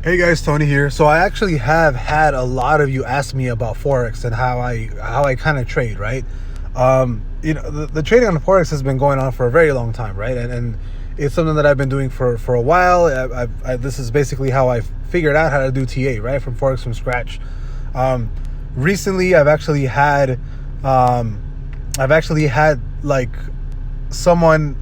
Hey guys, Tony here. So I actually have had a lot of you ask me about Forex and how I kind of trade, right? The trading on Forex has been going on for a very long time, right? And it's something that I've been doing for a while. This is basically how I figured out how to do TA, right? From Forex from scratch. Recently, I've actually had like someone,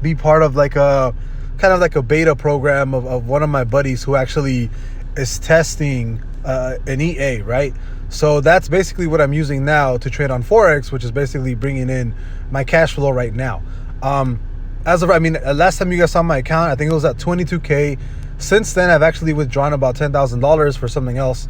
be part of like a kind of like a beta program of one of my buddies who actually is testing an EA, right? So that's basically what I'm using now to trade on Forex, which is basically bringing in my cash flow right now. Last time you guys saw my account, I think it was at 22K. Since then, I've actually withdrawn about $10,000 for something else.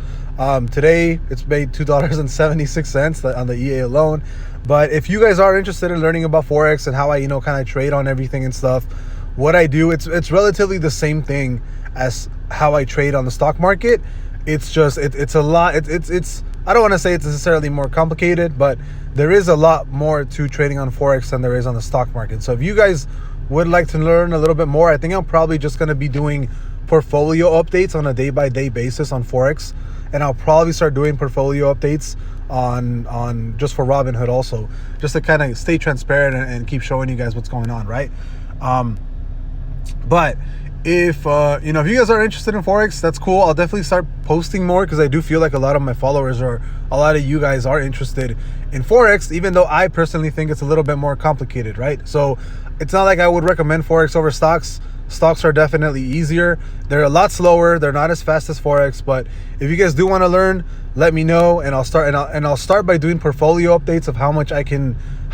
Today, it's made $2.76 on the EA alone. But if you guys are interested in learning about Forex and how I, kind of trade on everything and stuff, what I do, it's relatively the same thing as how I trade on the stock market. It's just it's a lot. It's I don't want to say it's necessarily more complicated, but there is a lot more to trading on Forex than there is on the stock market. So if you guys would like to learn a little bit more, I think I'm probably just going to be doing portfolio updates on a day-by-day basis on Forex, and I'll probably start doing portfolio updates on just for Robinhood also, just to kind of stay transparent and keep showing you guys what's going on, right? But if you guys are interested in Forex, that's cool. I'll definitely start posting more because I do feel like a lot of my followers or a lot of you guys are interested in Forex, even though I personally think it's a little bit more complicated, right? So it's not like I would recommend Forex over stocks. Stocks are definitely easier. They're a lot slower. They're not as fast as Forex. But if you guys do want to learn, let me know, and I'll start by doing portfolio updates of how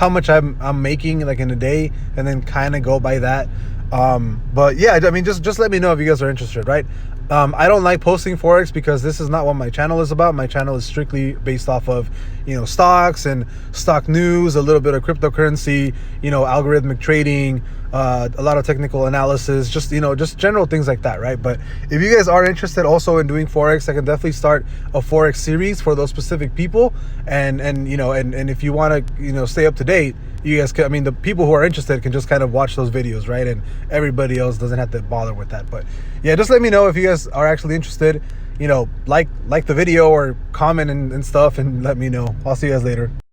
much I'm making like in a day, and then kind of go by that. But yeah, just let me know if you guys are interested, right? I don't like posting Forex because this is not what my channel is about. My channel is strictly based off of, stocks and stock news, a little bit of cryptocurrency, algorithmic trading, a lot of technical analysis, just general things like that, right? But if you guys are interested also in doing Forex, I can definitely start a Forex series for those specific people. And if you want to, stay up to date, you guys can, the people who are interested can just kind of watch those videos, right? And everybody else doesn't have to bother with that. But yeah, just let me know if you guys are actually interested, like the video or comment and stuff, and let me know. I'll see you guys later.